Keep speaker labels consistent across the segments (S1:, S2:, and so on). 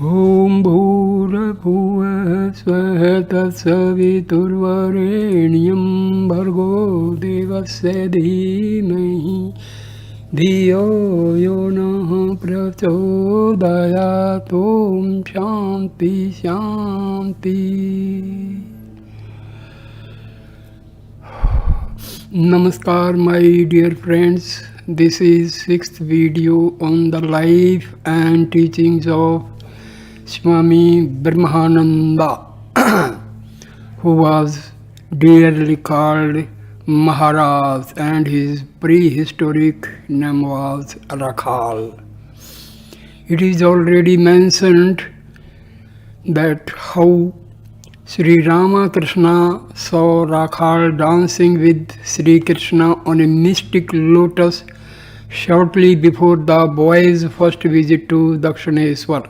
S1: Om Bhurabhuva Swaha Tatsavitursvarenyam Bhargo Devasya Dhimahi Dhiyo Yonah Prachodayat. Om Shanti Shanti. Namaskar, my dear friends. This is sixth video on the life and teachings of Swami Brahamananda, who was dearly called Maharaj, and his prehistoric name was Rakhal. It is already mentioned that how Sri Ramakrishna saw Rakhal dancing with Sri Krishna on a mystic lotus shortly before the boy's first visit to Dakshineswar.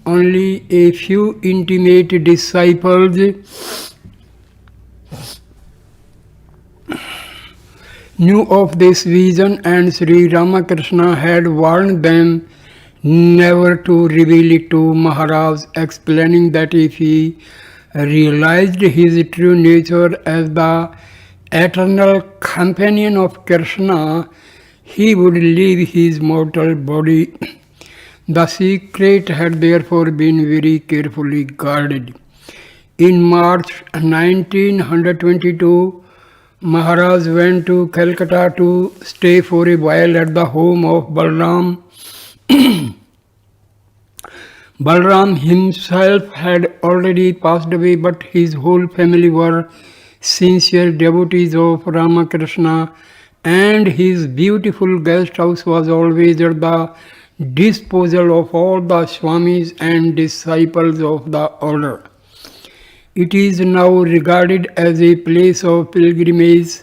S1: Only a few intimate disciples knew of this vision, and Sri Ramakrishna had warned them never to reveal it to Maharaj, explaining that if he realized his true nature as the eternal companion of Krishna, he would leave his mortal body. The secret had therefore been very carefully guarded. In March 1922, Maharaj went to Calcutta to stay for a while at the home of Balram. Balram himself had already passed away, but his whole family were sincere devotees of Ramakrishna, and his beautiful guest house was always at the disposal of all the Swamis and disciples of the order. It is now regarded as a place of pilgrimage,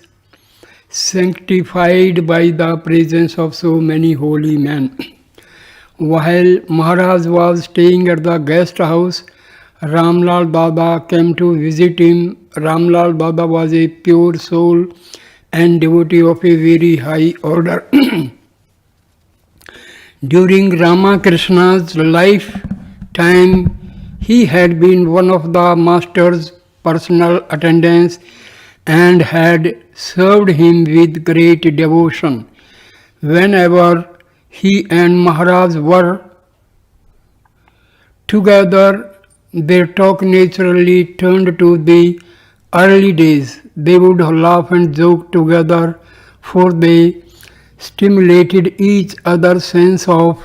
S1: sanctified by the presence of so many holy men. While Maharaj was staying at the guest house, Ramlal Dada came to visit him. Ramlal Dada was a pure soul and devotee of a very high order. During Ramakrishna's lifetime, he had been one of the master's personal attendants and had served him with great devotion. Whenever he and Maharaj were together, their talk naturally turned to the early days. They would laugh and joke together, for they stimulated each other's sense of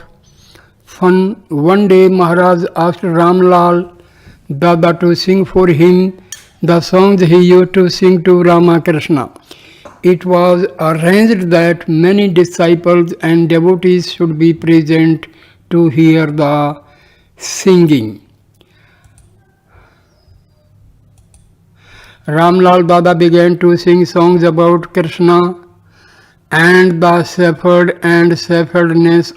S1: fun. One day Maharaj asked Ramlal Dada to sing for him the songs he used to sing to Ramakrishna. It was arranged that many disciples and devotees should be present to hear the singing. Ramlal Dada began to sing songs about Krishna and the shepherd and shepherdesses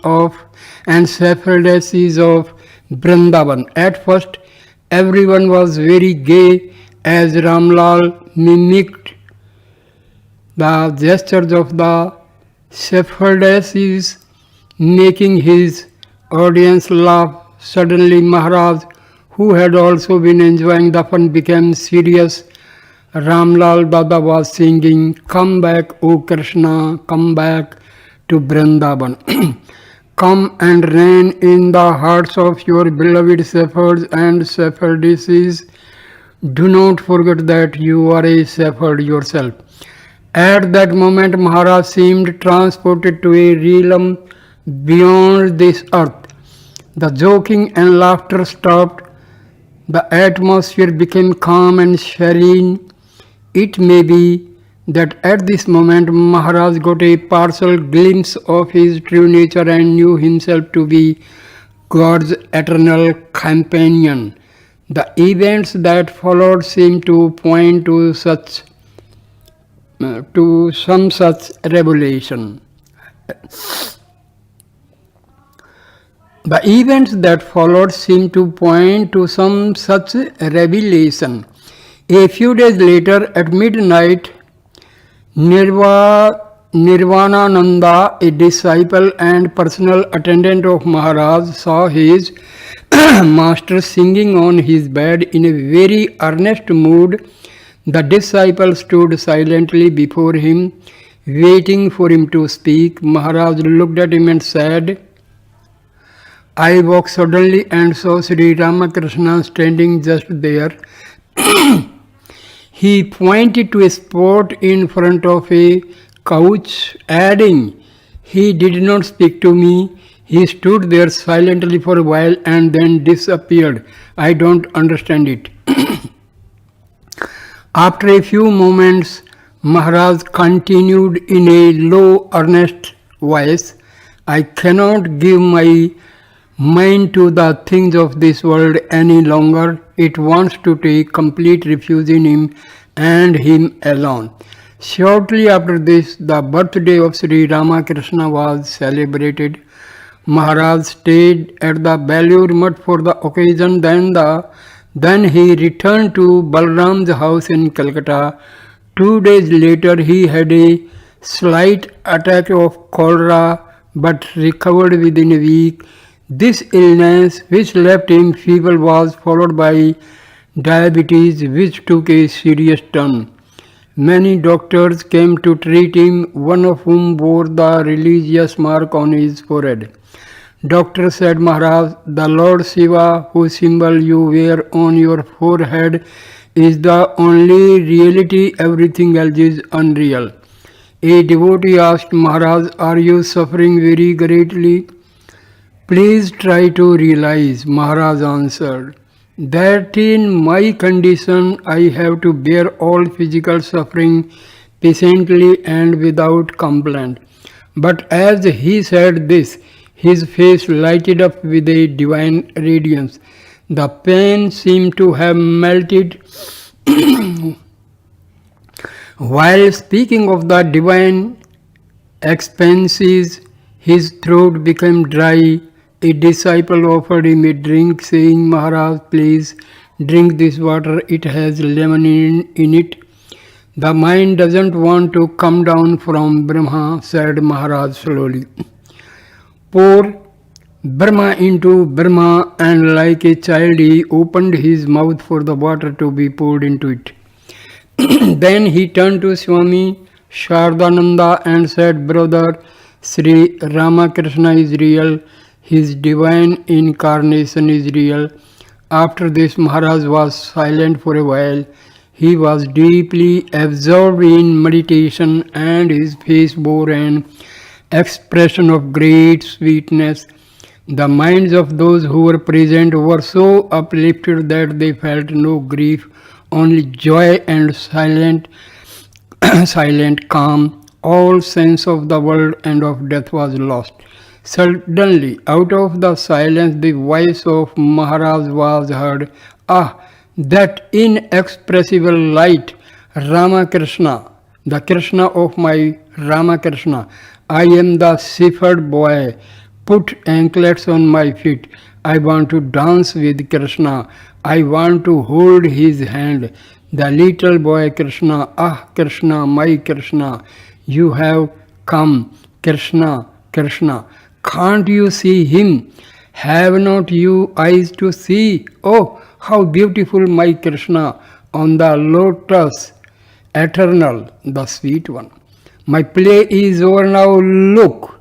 S1: of Vrindavan. At first, everyone was very gay as Ramlal mimicked the gestures of the shepherdesses, making his audience laugh. Suddenly, Maharaj, who had also been enjoying the fun, became serious. Ramlal Dada was singing, "Come back, O Krishna, come back to Vrindavan. Come and reign in the hearts of your beloved shepherds and shepherdesses. Do not forget that you are a shepherd yourself." At that moment, Maharaj seemed transported to a realm beyond this earth. The joking and laughter stopped. The atmosphere became calm and serene. It may be that at this moment Maharaj got a partial glimpse of his true nature and knew himself to be God's eternal companion. The events that followed seem to point to some such revelation. The events that followed seem to point to some such revelation. A few days later, at midnight, Nirva Nirvanananda, a disciple and personal attendant of Maharaj, saw his master singing on his bed in a very earnest mood. The disciple stood silently before him, waiting for him to speak. Maharaj looked at him and said, I woke suddenly and saw Sri Ramakrishna standing just there. He pointed to a spot in front of a couch, adding, He did not speak to me. He stood there silently for a while and then disappeared. I don't understand it. After a few moments, Maharaj continued in a low, earnest voice, I cannot give my mind to the things of this world any longer. It wants to take complete refuge in him and him alone. Shortly after this, the birthday of Sri Ramakrishna was celebrated. Maharaj stayed at the Belur Mutt for the occasion. Then he returned to Balram's house in Calcutta. 2 days later, he had a slight attack of cholera but recovered within a week. This illness, which left him feeble, was followed by diabetes, which took a serious turn. Many doctors came to treat him, one of whom bore the religious mark on his forehead. Doctor said, Maharaj, the Lord Shiva, whose symbol you wear on your forehead, is the only reality. Everything else is unreal. A devotee asked Maharaj, are you suffering very greatly? Please try to realize, Maharaj answered, that in my condition I have to bear all physical suffering patiently and without complaint. But as he said this, his face lighted up with a divine radiance. The pain seemed to have melted. While speaking of the divine expenses, his throat became dry. A disciple offered him a drink, saying, Maharaj, please drink this water. It has lemon in it. The mind doesn't want to come down from Brahma, said Maharaj slowly. Pour Brahma into Brahma, and like a child he opened his mouth for the water to be poured into it. Then he turned to Swami Shardananda and said, Brother, Sri Ramakrishna is real. His divine incarnation is real. After this, Maharaj was silent for a while. He was deeply absorbed in meditation and his face bore an expression of great sweetness. The minds of those who were present were so uplifted that they felt no grief, only joy and silent calm. All sense of the world and of death was lost. Suddenly, out of the silence, the voice of Maharaj was heard. Ah, that inexpressible light, Ramakrishna, the Krishna of my Ramakrishna. I am the shepherd boy. Put anklets on my feet. I want to dance with Krishna. I want to hold his hand. The little boy Krishna, ah Krishna, my Krishna, you have come. Krishna, Krishna. Can't you see him? Have not you eyes to see? Oh, how beautiful my Krishna on the lotus, eternal, the sweet one. My play is over now, look.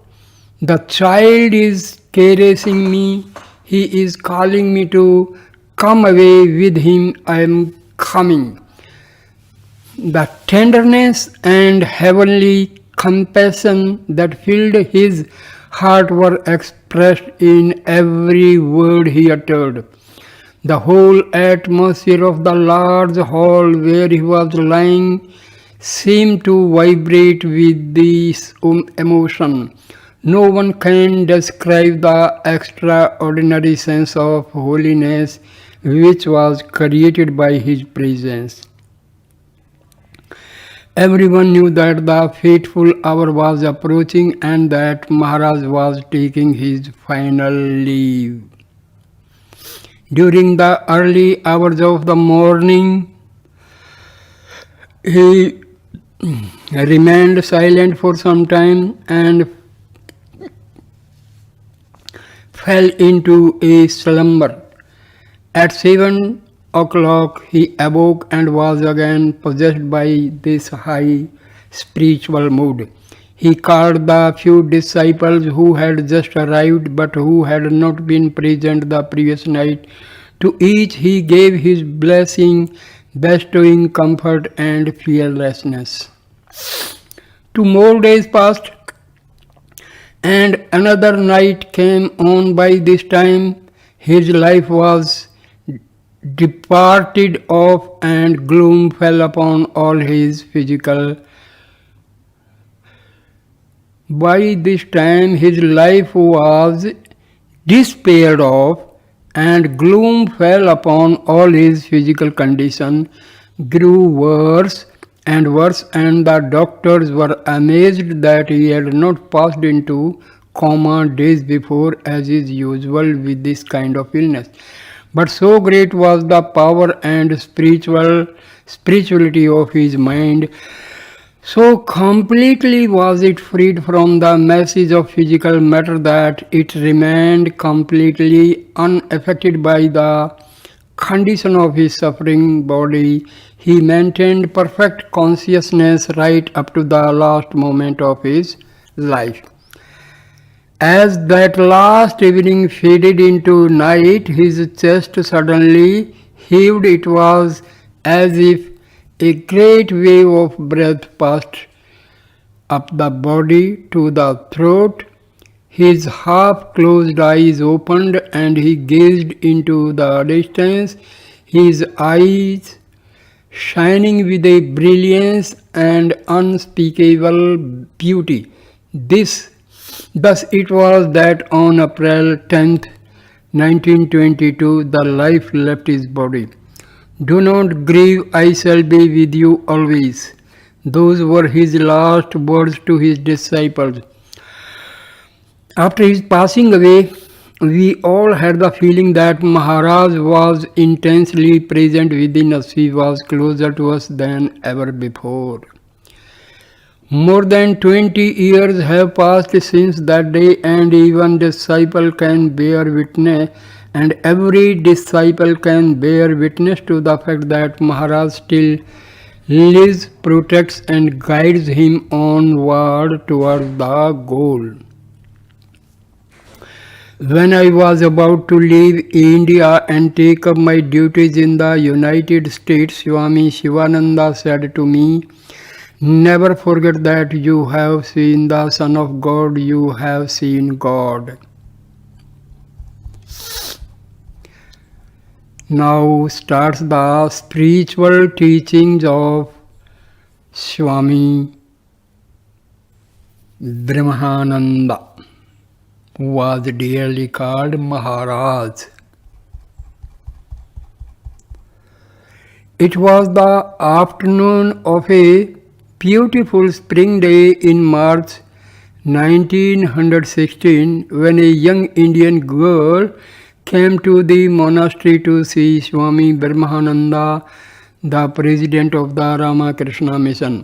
S1: The child is caressing me. He is calling me to come away with him. I am coming. The tenderness and heavenly compassion that filled his heart were expressed in every word he uttered. The whole atmosphere of the large hall where he was lying seemed to vibrate with this emotion. No one can describe the extraordinary sense of holiness which was created by his presence. Everyone knew that the fateful hour was approaching and that Maharaj was taking his final leave. During the early hours of the morning, he remained silent for some time and fell into a slumber. At 7 o'clock he awoke and was again possessed by this high spiritual mood. He called the few disciples who had just arrived but who had not been present the previous night. To each he gave his blessing, bestowing comfort and fearlessness. 2 more days passed, and another night came on. By this time his life was departed off, and gloom fell upon all his physical. By this time his life was despaired of, and gloom fell upon all his physical condition, grew worse and worse, and the doctors were amazed that he had not passed into coma days before, as is usual with this kind of illness. But so great was the power and spirituality of his mind, so completely was it freed from the message of physical matter, that it remained completely unaffected by the condition of his suffering body. He maintained perfect consciousness right up to the last moment of his life. As that last evening faded into night, his chest suddenly heaved. It was as if a great wave of breath passed up the body to the throat. His half-closed eyes opened and he gazed into the distance, his eyes shining with a brilliance and unspeakable beauty. Thus it was that on April 10th, 1922, the life left his body. Do not grieve, I shall be with you always. Those were his last words to his disciples. After his passing away, we all had the feeling that Maharaj was intensely present within us. He was closer to us than ever before. More than 20 years have passed since that day, and even disciple can bear witness, and every disciple can bear witness to the fact that Maharaj still lives, protects and guides him onward towards the goal. When I was about to leave India and take up my duties in the United States, Swami Shivananda said to me, "Never forget that you have seen the Son of God, you have seen God." Now starts the spiritual teachings of Swami Brahamananda, who was dearly called Maharaj. It was the afternoon of a beautiful spring day in March 1916 when a young Indian girl came to the monastery to see Swami Brahamananda, the president of the Ramakrishna mission.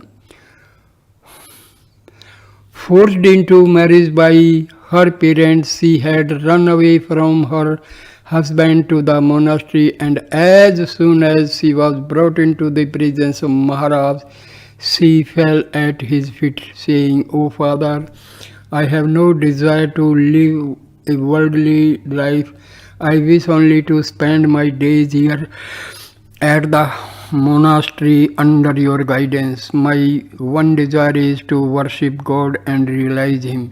S1: Forced into marriage by her parents, she had run away from her husband to the monastery, and as soon as she was brought into the presence of Maharaj, she fell at his feet, saying, "O Father, I have no desire to live a worldly life. I wish only to spend my days here at the monastery under your guidance. My one desire is to worship God and realize Him.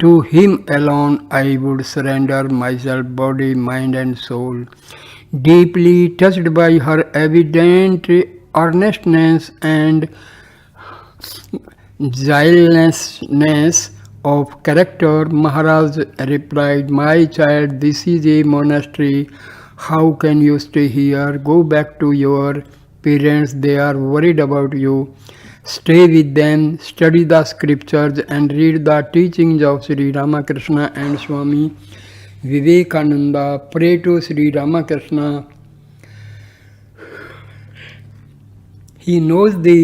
S1: To Him alone I would surrender myself, body, mind and soul." Deeply touched by her evident earnestness and zealousness of character, Maharaj replied, "My child, this is a monastery. How can you stay here? Go back to your parents. They are worried about you. Stay with them, study the scriptures and read the teachings of Sri Ramakrishna and Swami Vivekananda. Pray to Sri Ramakrishna. He knows the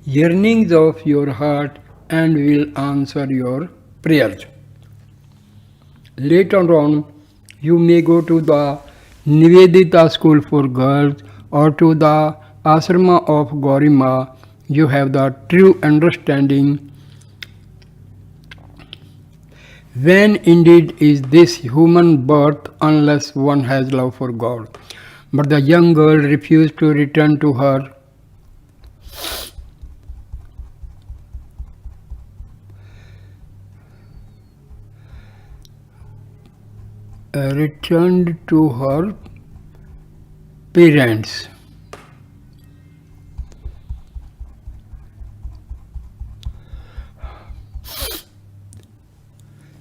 S1: yearnings of your heart and will answer your prayers. Later on, you may go to the Nivedita school for girls or to the ashrama of Gaurima. You have the true understanding. When indeed is this human birth unless one has love for God? But the young girl refused to return to her returned to her parents.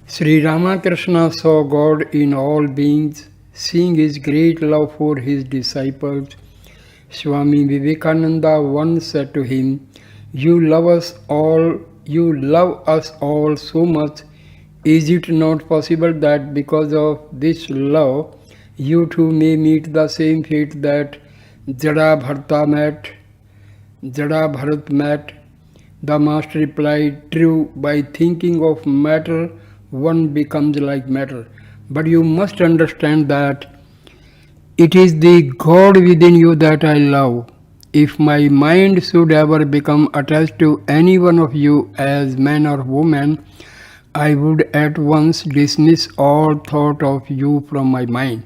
S1: Sri Ramakrishna saw God in all beings, seeing his great love for his disciples. Swami Vivekananda once said to him, you love us all so much. Is it not possible that because of this love, you too may meet the same fate that Jada Bharat met? The master replied, true, by thinking of matter, one becomes like matter. But you must understand that it is the God within you that I love. If my mind should ever become attached to any one of you as man or woman, I would at once dismiss all thought of you from my mind.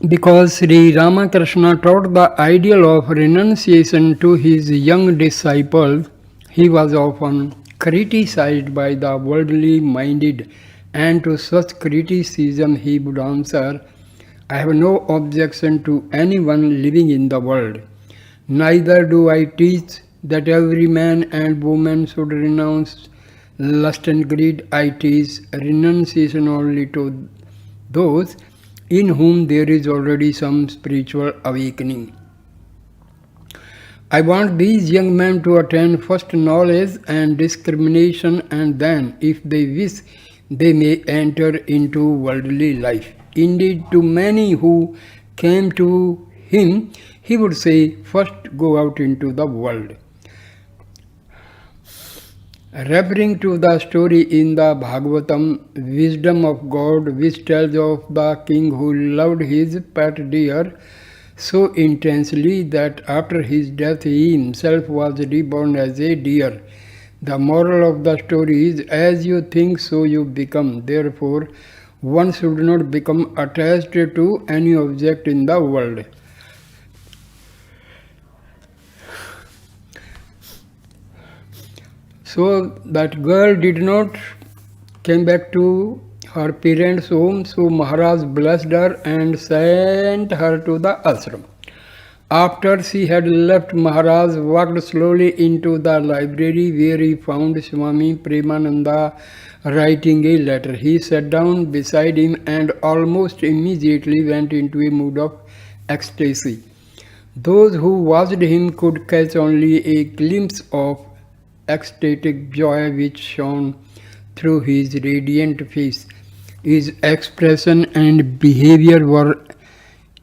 S1: Because Sri Ramakrishna taught the ideal of renunciation to his young disciples, he was often criticized by the worldly minded, and to such criticism he would answer, I have no objection to anyone living in the world. Neither do I teach that every man and woman should renounce lust and greed. I teach renunciation only to those in whom there is already some spiritual awakening. I want these young men to attain first knowledge and discrimination, and then, if they wish, they may enter into worldly life. Indeed, to many who came to him, he would say, first go out into the world. Referring to the story in the Bhagavatam, Wisdom of God, which tells of the king who loved his pet deer so intensely that after his death he himself was reborn as a deer. The moral of the story is, as you think, so you become. Therefore, one should not become attached to any object in the world. So that girl did not came back to her parents' home, so Maharaj blessed her and sent her to the ashram. After she had left, Maharaj walked slowly into the library where he found Swami Brahamananda writing a letter. He sat down beside him and almost immediately went into a mood of ecstasy. Those who watched him could catch only a glimpse of ecstatic joy which shone through his radiant face. His expression and behavior were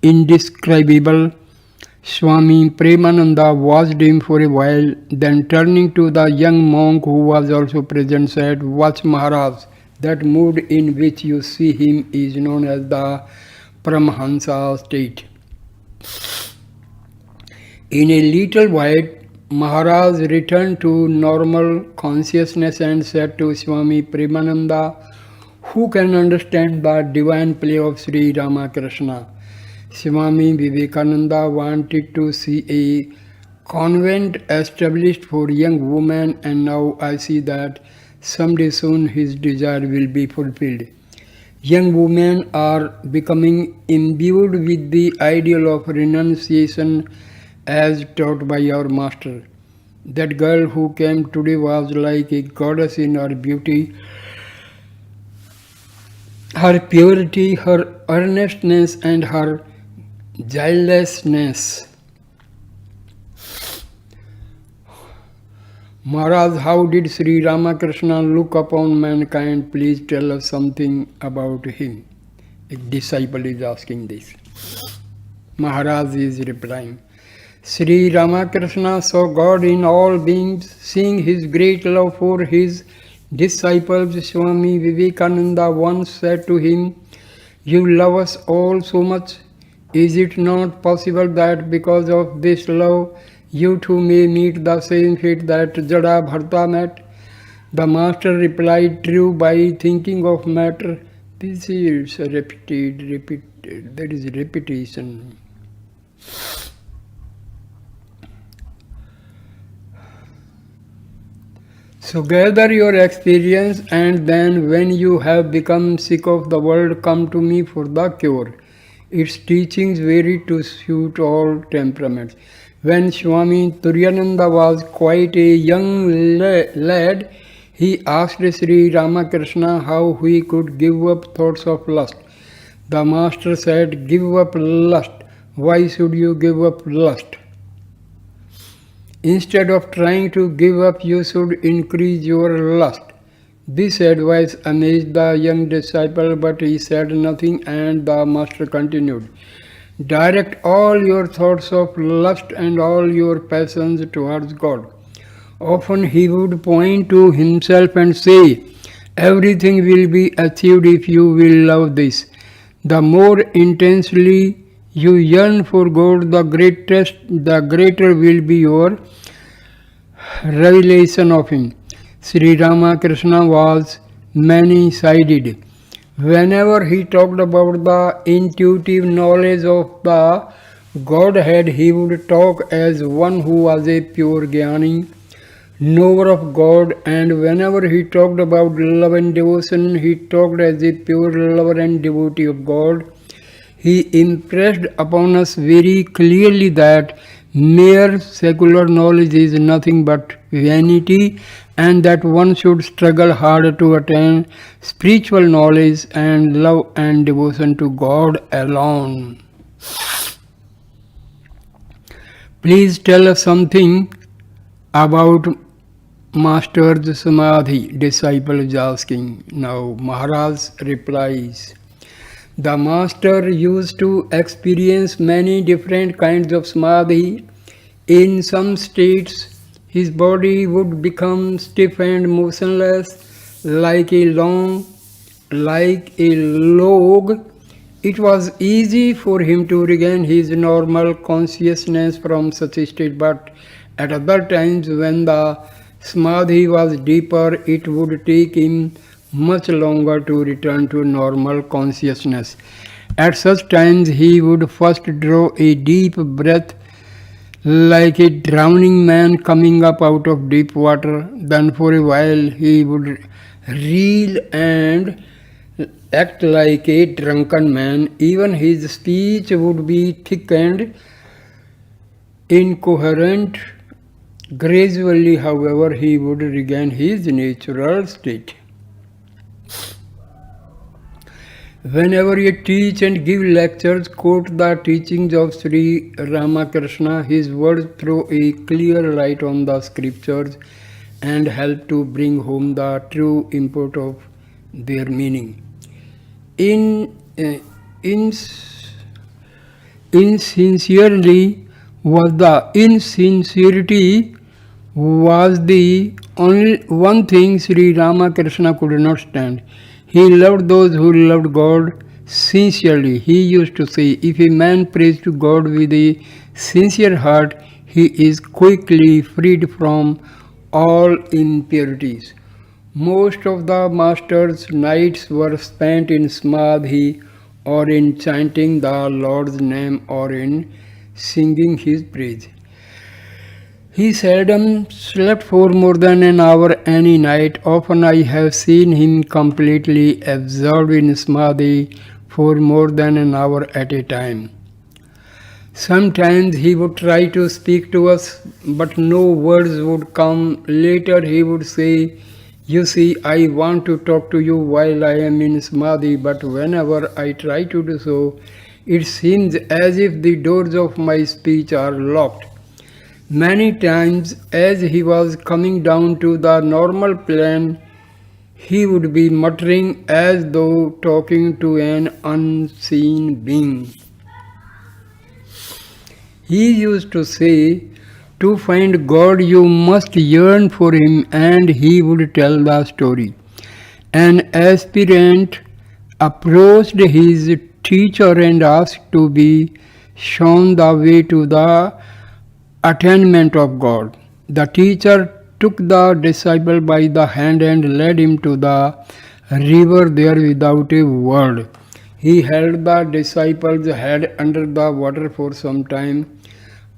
S1: indescribable. Swami Brahamananda watched him for a while, then turning to the young monk who was also present said, watch Maharaj, that mood in which you see him is known as the Paramahansa state. In a little while, Maharaj returned to normal consciousness and said to Swami Brahamananda, who can understand the divine play of Sri Ramakrishna? Swami Vivekananda wanted to see a convent established for young women, and now I see that someday soon his desire will be fulfilled. Young women are becoming imbued with the ideal of renunciation as taught by our master. That girl who came today was like a goddess in her beauty, her purity, her earnestness, and her guilelessness. Maharaj, how did Sri Ramakrishna look upon mankind? Please tell us something about him. A disciple is asking this. Maharaj is replying, Sri Ramakrishna saw God in all beings, seeing his great love for his disciples. Swami Vivekananda once said to him, "You love us all so much. Is it not possible that because of this love, you too may meet the same fate that Jada Bharta met?" The master replied, "True, by thinking of matter." This is there is repetition. So gather your experience, and then when you have become sick of the world, come to me for the cure. Its teachings vary to suit all temperaments. When Swami Turyananda was quite a young lad, he asked Sri Ramakrishna how he could give up thoughts of lust. The master said, "Give up lust. Why should you give up lust? Instead of trying to give up, you should increase your lust." This advice amazed the young disciple, but he said nothing, and the master continued, "Direct all your thoughts of lust and all your passions towards God." Often he would point to himself and say, "Everything will be achieved if you will love this." The more intensely you yearn for God, the greater will be your revelation of Him. Sri Ramakrishna was many-sided. Whenever he talked about the intuitive knowledge of the Godhead, he would talk as one who was a pure Jnani, knower of God, and whenever he talked about love and devotion, he talked as a pure lover and devotee of God. He impressed upon us very clearly that mere secular knowledge is nothing but vanity, and that one should struggle hard to attain spiritual knowledge and love and devotion to God alone. Please tell us something about Master's Samadhi, disciple is asking. Now Maharaj replies, the master used to experience many different kinds of samadhi. In some states, his body would become stiff and motionless, like a log. It was easy for him to regain his normal consciousness from such a state, but at other times, when the samadhi was deeper, it would take him much longer to return to normal consciousness. At such times, he would first draw a deep breath like a drowning man coming up out of deep water. Then for a while he would reel and act like a drunken man. Even his speech would be thick and incoherent. Gradually, however, he would regain his natural state. Whenever you teach and give lectures, quote the teachings of Sri Ramakrishna. His words throw a clear light on the scriptures and help to bring home the true import of their meaning. Insincerity was the only one thing Sri Ramakrishna could not stand. He loved those who loved God sincerely. He used to say, if a man prays to God with a sincere heart, he is quickly freed from all impurities. Most of the master's nights were spent in samadhi, or in chanting the Lord's name, or in singing his praise. He seldom slept for more than an hour any night. Often I have seen him completely absorbed in samadhi for more than an hour at a time. Sometimes he would try to speak to us, but no words would come. Later he would say, "You see, I want to talk to you while I am in samadhi, but whenever I try to do so, it seems as if the doors of my speech are locked." Many times, as he was coming down to the normal plane, he would be muttering as though talking to an unseen being. He used to say, to find God you must yearn for Him, and he would tell the story. An aspirant approached his teacher and asked to be shown the way to the attainment of God. The teacher took the disciple by the hand and led him to the river there without a word. He held the disciple's head under the water for some time.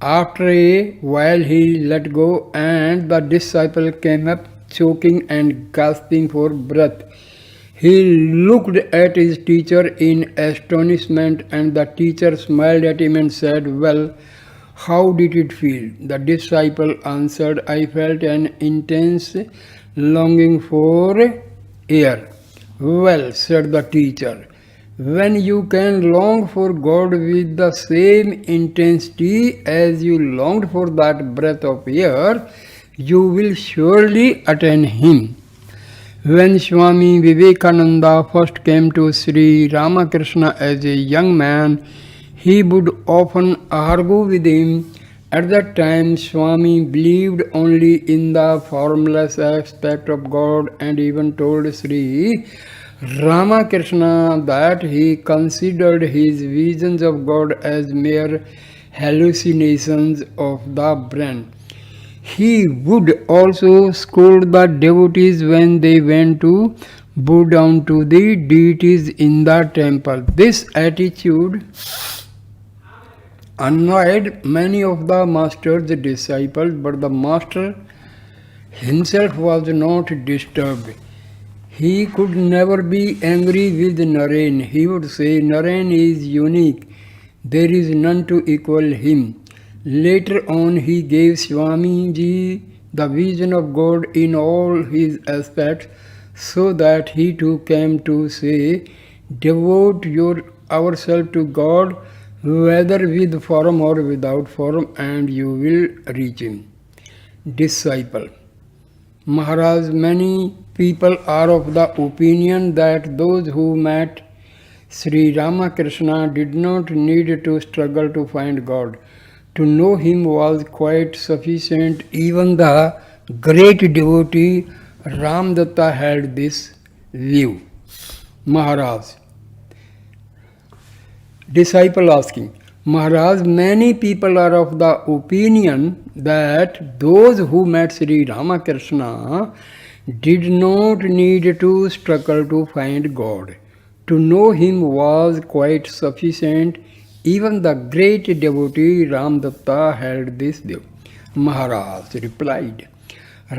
S1: After a while, he let go, and the disciple came up, choking and gasping for breath. He looked at his teacher in astonishment, and the teacher smiled at him and said, "Well, how did it feel?" The disciple answered, "I felt an intense longing for air." "Well," said the teacher, "when you can long for God with the same intensity as you longed for that breath of air, you will surely attain Him." When Swami Vivekananda first came to Sri Ramakrishna as a young man, he would often argue with him. At that time, Swami believed only in the formless aspect of God and even told Sri Ramakrishna that he considered his visions of God as mere hallucinations of the brain. He would also scold the devotees when they went to bow down to the deities in the temple. This attitude annoyed many of the master's disciples, but the master himself was not disturbed. He could never be angry with Naren. He would say, "Naren is unique. There is none to equal him." Later on, he gave Swamiji the vision of God in all his aspects, so that he too came to say, "Devote ourselves to God, whether with form or without form, and you will reach Him." Disciple. Maharaj, many people are of the opinion that those who met Sri Ramakrishna did not need to struggle to find God. To know Him was quite sufficient. Even the great devotee Ramdatta had this view. Maharaj. Disciple asking, "Maharaj, many people are of the opinion that those who met Sri Ramakrishna did not need to struggle to find God. To know Him was quite sufficient. Even the great devotee Ramdatta held this view." Maharaj replied,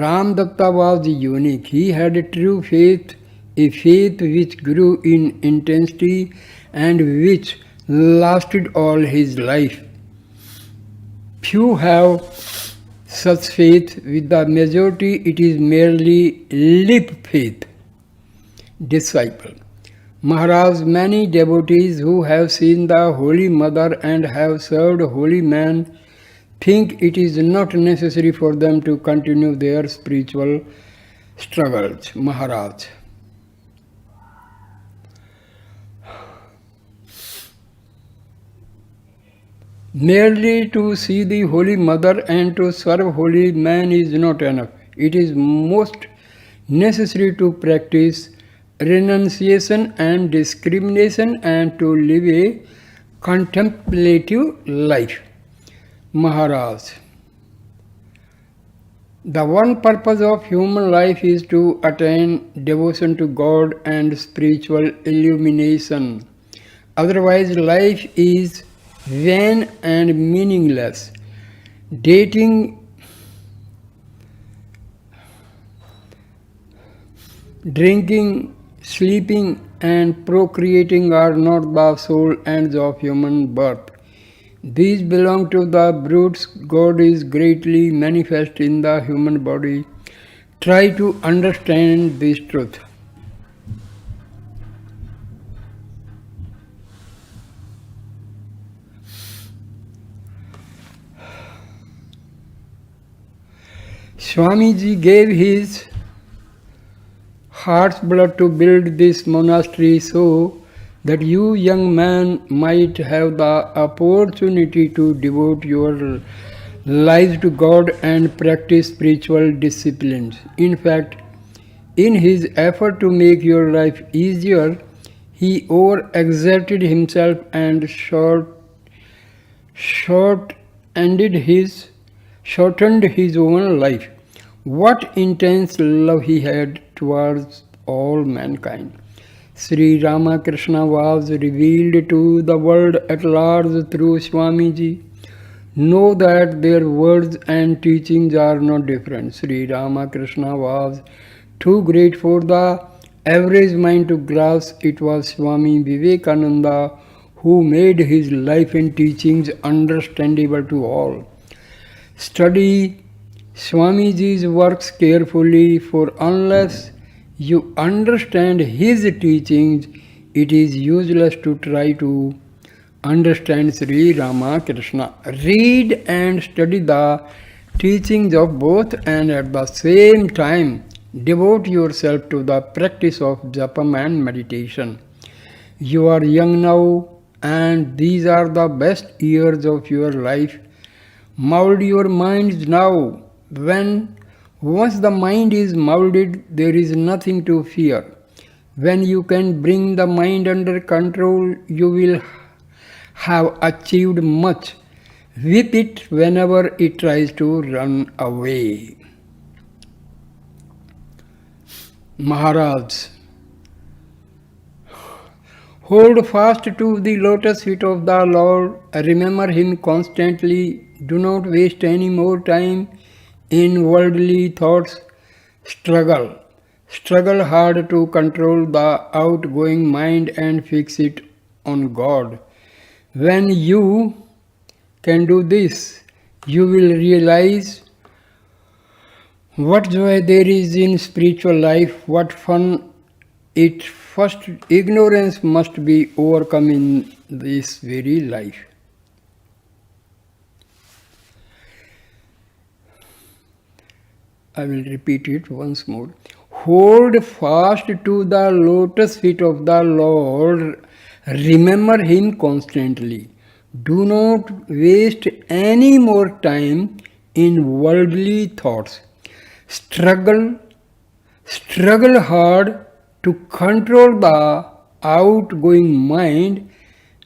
S1: "Ramdatta was unique. He had a true faith, a faith which grew in intensity and which lasted all his life. Few have such faith. With the majority, it is merely lip faith." Disciple. Maharaj, many devotees who have seen the Holy Mother and have served holy men think it is not necessary for them to continue their spiritual struggles. Maharaj. Merely to see the Holy Mother and to serve holy men is not enough. It is most necessary to practice renunciation and discrimination and to live a contemplative life. Maharaj. The one purpose of human life is to attain devotion to God and spiritual illumination. Otherwise, life is vain and meaningless. Dating, drinking, sleeping, and procreating are not the sole ends of human birth. These belong to the brutes. God is greatly manifest in the human body. Try to understand this truth. Swamiji gave his heart's blood to build this monastery, so that you young man might have the opportunity to devote your lives to God and practice spiritual disciplines. In fact, in his effort to make your life easier, he overexerted himself and short-ended shortened his own life. What intense love he had towards all mankind. Sri Ramakrishna was revealed to the world at large through Swamiji. Know that their words and teachings are not different. Sri Ramakrishna was too great for the average mind to grasp. It was Swami Vivekananda who made his life and teachings understandable to all. Study Swamiji's works carefully, for unless you understand his teachings, it is useless to try to understand Sri Ramakrishna. Read and study the teachings of both, and at the same time devote yourself to the practice of japam and meditation. You are young now, and these are the best years of your life. Mold your minds now. Once the mind is molded, there is nothing to fear. When you can bring the mind under control, you will have achieved much. Whip it whenever it tries to run away. Maharaj, hold fast to the lotus feet of the Lord. Remember him constantly. Do not waste any more time in worldly thoughts. Struggle hard to control the outgoing mind and fix it on God. When you can do this, you will realize what joy there is in spiritual life, what fun it. First, ignorance must be overcome in this very life. I will repeat it once more. Hold fast to the lotus feet of the Lord. Remember him constantly. Do not waste any more time in worldly thoughts. Struggle hard to control the outgoing mind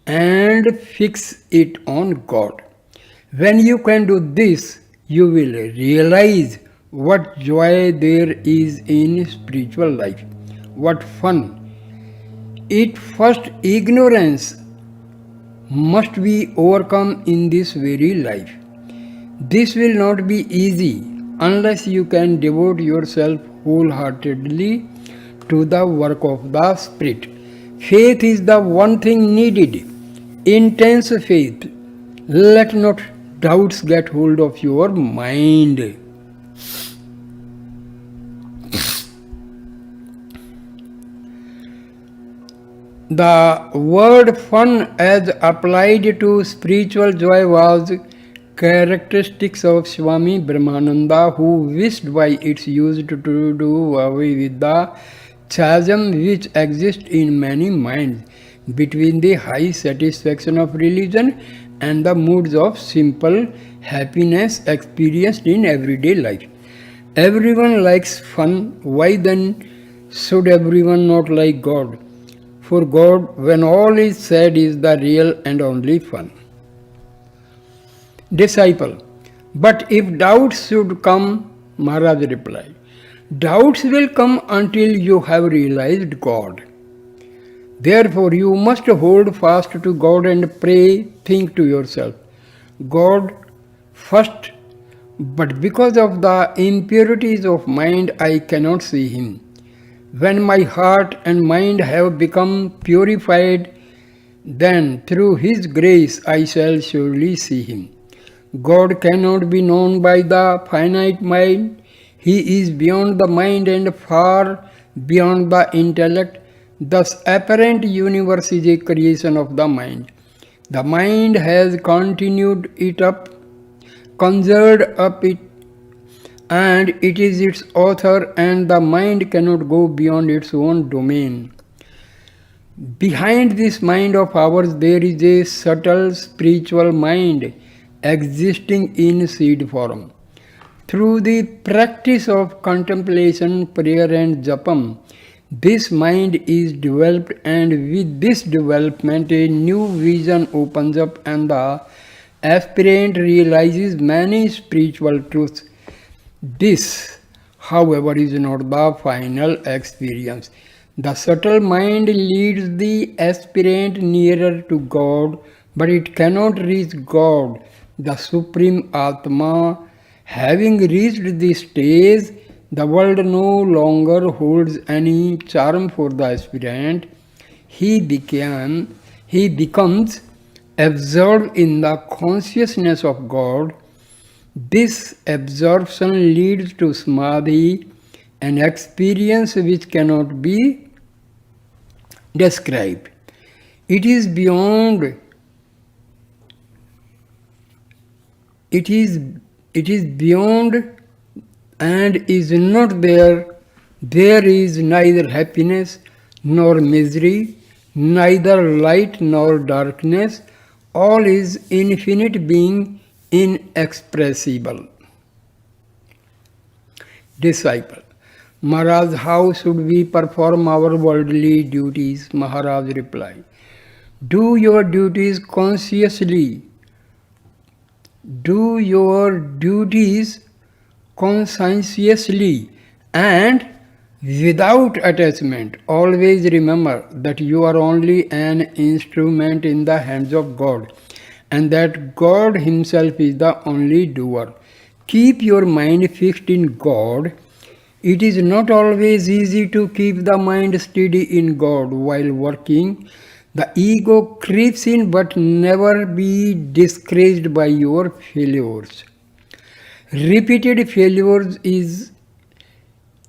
S1: and fix it on God. When you can do this, you will realize what joy there is in spiritual life, what fun. First, ignorance must be overcome in this very life. This will not be easy unless you can devote yourself wholeheartedly to the work of the Spirit. Faith is the one thing needed. Intense faith. Let not doubts get hold of your mind. The word fun as applied to spiritual joy was characteristics of Swami Brahamananda, who wished by its use to do away with the chasm which exists in many minds between the high satisfaction of religion and the moods of simple happiness experienced in everyday life. Everyone likes fun. Why then should everyone not like God? For God, when all is said, is the real and only fun. Disciple, but if doubts should come, Maharaj replied, doubts will come until you have realized God. Therefore, you must hold fast to God and pray. Think to yourself, God first, but because of the impurities of mind, I cannot see Him. When my heart and mind have become purified, then through His grace I shall surely see Him. God cannot be known by the finite mind. He is beyond the mind and far beyond the intellect. Thus, apparent universe is a creation of the mind. The mind has conjured up it, and it is its author, and the mind cannot go beyond its own domain. Behind this mind of ours, there is a subtle spiritual mind existing in seed form. Through the practice of contemplation, prayer, and japam, this mind is developed, and with this development, a new vision opens up, and the aspirant realizes many spiritual truths. This, however, is not the final experience. The subtle mind leads the aspirant nearer to God, but it cannot reach God, the Supreme Atma. Having reached this stage, the world no longer holds any charm for the aspirant. He becomes absorbed in the consciousness of God. This absorption leads to samadhi, an experience which cannot be described. It is beyond. It is beyond and is not there. There is neither happiness nor misery, neither light nor darkness. All is infinite being, inexpressible. Disciple: Maharaj, how should we perform our worldly duties? Maharaj replied, do your duties consciously. Do your duties conscientiously and without attachment. Always remember that you are only an instrument in the hands of God, and that God Himself is the only doer. Keep your mind fixed in God. It is not always easy to keep the mind steady in God while working. The ego creeps in, but never be discouraged by your failures. Repeated failures is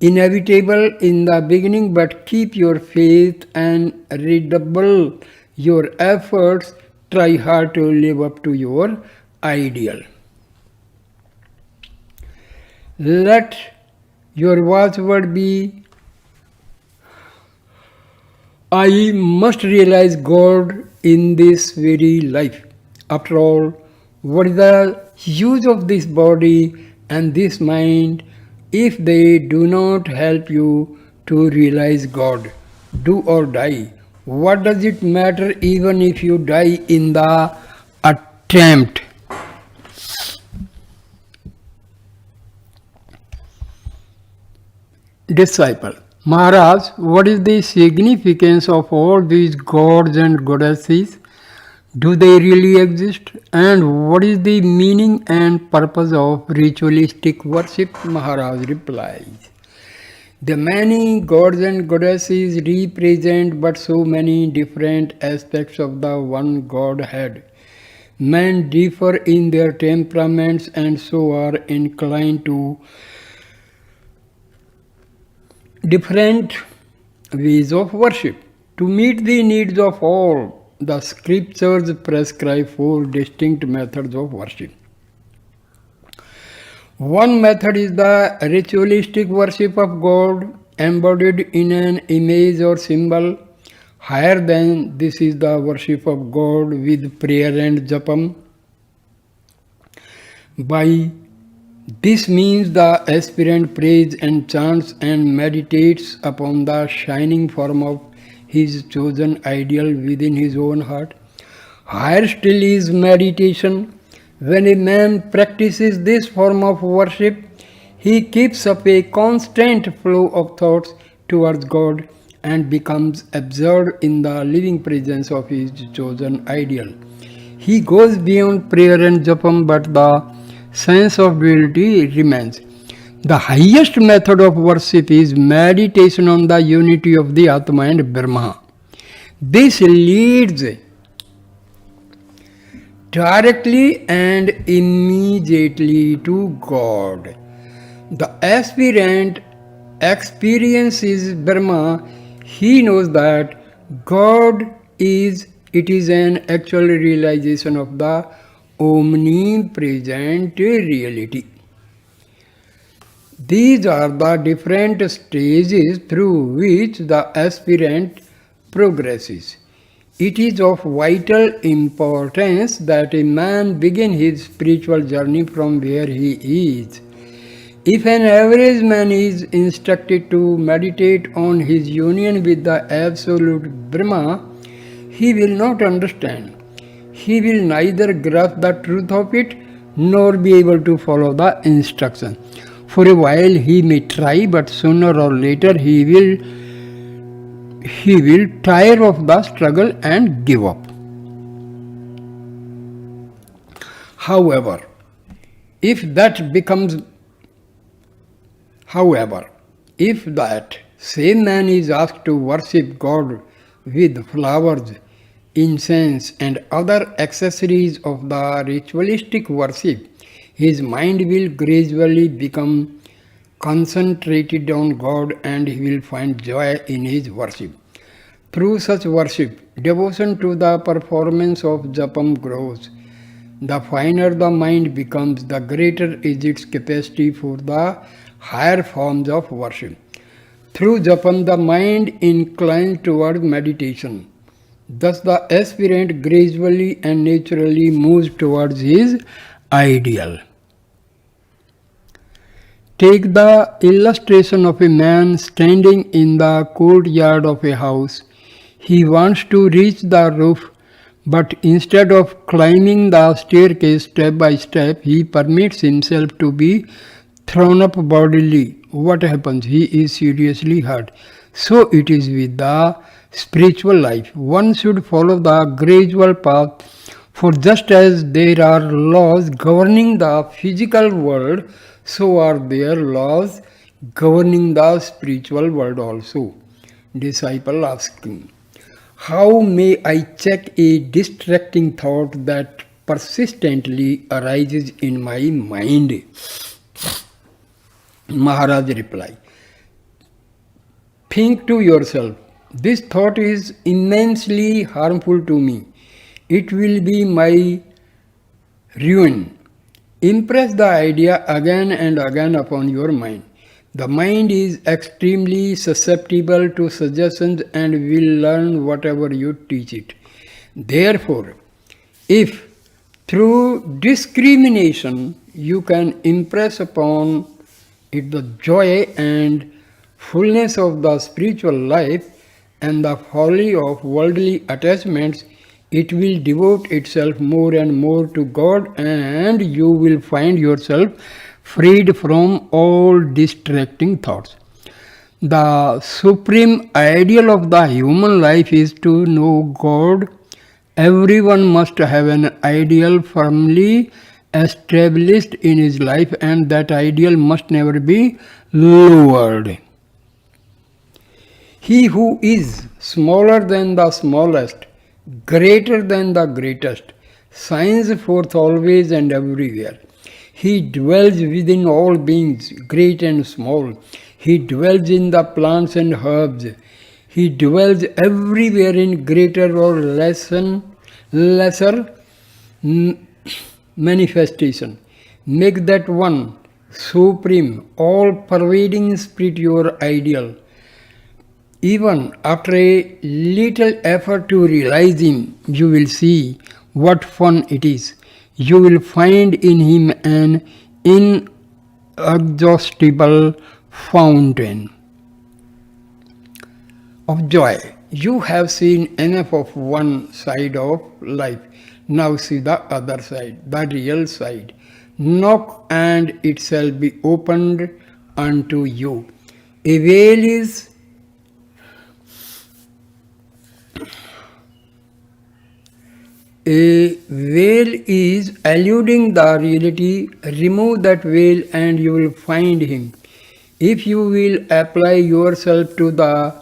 S1: inevitable in the beginning, but keep your faith and redouble your efforts. Try hard to live up to your ideal. Let your watchword be, I must realize God in this very life. After all, what is the use of this body and this mind if they do not help you to realize God? Do or die. What does it matter even if you die in the attempt? Disciple: Maharaj, what is the significance of all these gods and goddesses? Do they really exist? And what is the meaning and purpose of ritualistic worship? Maharaj replies, the many gods and goddesses represent but so many different aspects of the one Godhead. Men differ in their temperaments and so are inclined to different ways of worship. To meet the needs of all, the scriptures prescribe 4 distinct methods of worship. One method is the ritualistic worship of God, embodied in an image or symbol. Higher than this is the worship of God with prayer and japam. By this means the aspirant prays and chants and meditates upon the shining form of his chosen ideal within his own heart. Higher still is meditation. When a man practices this form of worship, he keeps up a constant flow of thoughts towards God and becomes absorbed in the living presence of his chosen ideal. He goes beyond prayer and japam, but the sense of duality remains. The highest method of worship is meditation on the unity of the Atma and Brahma. This leads directly and immediately to God. The aspirant experiences Brahma. He knows that God is, it is an actual realization of the omnipresent reality. These are the different stages through which the aspirant progresses. It is of vital importance that a man begin his spiritual journey from where he is. If an average man is instructed to meditate on his union with the absolute Brahma, he will not understand. He will neither grasp the truth of it nor be able to follow the instruction. For a while he may try, but sooner or later he will tire of the struggle and give up. However, if that same man is asked to worship God with flowers, incense and other accessories of the ritualistic worship, his mind will gradually become concentrated on God and he will find joy in his worship. Through such worship, devotion to the performance of japam grows. The finer the mind becomes, the greater is its capacity for the higher forms of worship. Through japam, the mind inclines towards meditation. Thus the aspirant gradually and naturally moves towards his ideal. Take the illustration of a man standing in the courtyard of a house. He wants to reach the roof, but instead of climbing the staircase step by step, he permits himself to be thrown up bodily. What happens? He is seriously hurt. So it is with the spiritual life. One should follow the gradual path, for just as there are laws governing the physical world, so are there laws governing the spiritual world also. Disciple asking, how may I check a distracting thought that persistently arises in my mind? Maharaj replied, think to yourself, this thought is immensely harmful to me. It will be my ruin. Impress the idea again and again upon your mind. The mind is extremely susceptible to suggestions and will learn whatever you teach it. Therefore, if through discrimination you can impress upon it the joy and fullness of the spiritual life and the folly of worldly attachments, it will devote itself more and more to God, and you will find yourself freed from all distracting thoughts. The supreme ideal of the human life is to know God. Everyone must have an ideal firmly established in his life, and that ideal must never be lowered. He who is smaller than the smallest, greater than the greatest, shines forth always and everywhere. He dwells within all beings, great and small. He dwells in the plants and herbs. He dwells everywhere in greater or lesser manifestation. Make that one supreme, all-pervading spirit your ideal. Even after a little effort to realize him, you will see what fun it is. You will find in him an inexhaustible fountain of joy. You have seen enough of one side of life. Now see the other side, the real side. Knock and it shall be opened unto you. A veil is eluding the reality. Remove that veil and you will find him. If you will apply yourself to the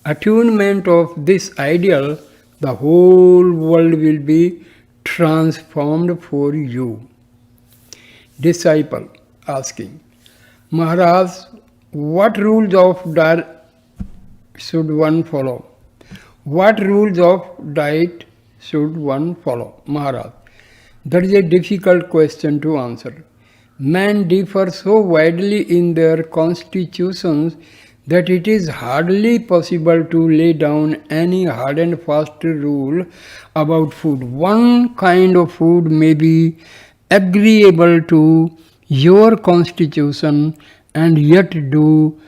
S1: attunement of this ideal, the whole world will be transformed for you. Disciple asking, Maharaj, what rules of diet should one follow? What rules of diet should one follow? Maharaj, that is a difficult question to answer. Men differ so widely in their constitutions that it is hardly possible to lay down any hard and fast rule about food. One kind of food may be agreeable to your constitution and yet do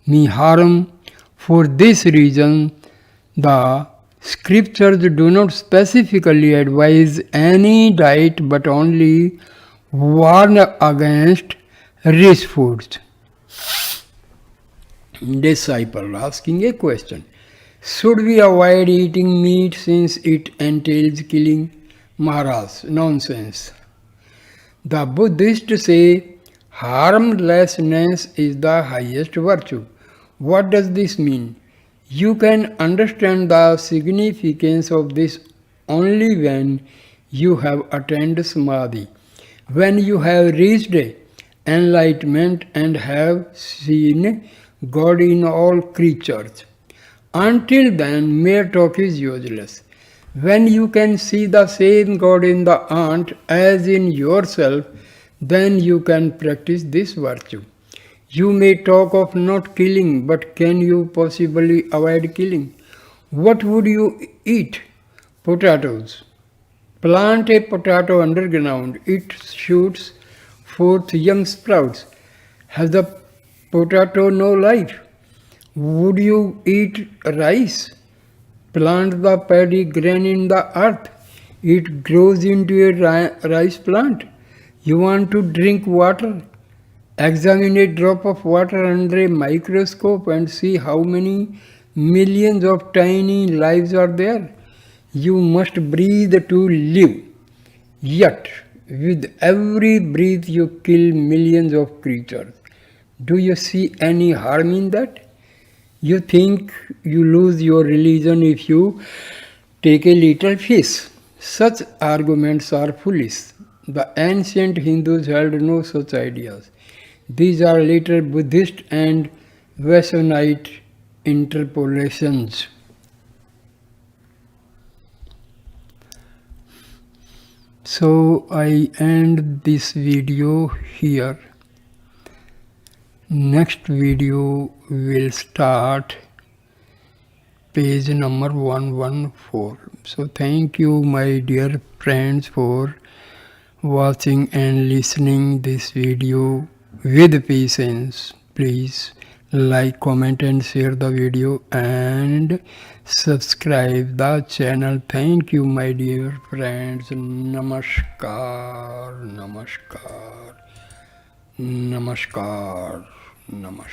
S1: me harm. For this reason, the scriptures do not specifically advise any diet but only warn against rich foods. Disciple asking a question: should we avoid eating meat since it entails killing? Maharaj, nonsense. The Buddhists say harmlessness is the highest virtue. What does this mean? You can understand the significance of this only when you have attained samadhi, when you have reached enlightenment and have seen God in all creatures. Until then, mere talk is useless. When you can see the same God in the ant as in yourself, then you can practice this virtue. You may talk of not killing, but can you possibly avoid killing? What would you eat? Potatoes. Plant a potato underground. It shoots forth young sprouts. Has the potato no life? Would you eat rice? Plant the paddy grain in the earth. It grows into a rice plant. You want to drink water? Examine a drop of water under a microscope and see how many millions of tiny lives are there. You must breathe to live. Yet, with every breath you kill millions of creatures. Do you see any harm in that? You think you lose your religion if you take a little fish. Such arguments are foolish. The ancient Hindus held no such ideas. These are later Buddhist and Vaishnavite interpolations. So I end this video here. Next video will start page number 114. So thank you, my dear friends, for watching and listening this video with patience. Please like, comment and share the video and subscribe the channel. Thank you, my dear friends. Namaskar, namaskar, namaskar, namaskar.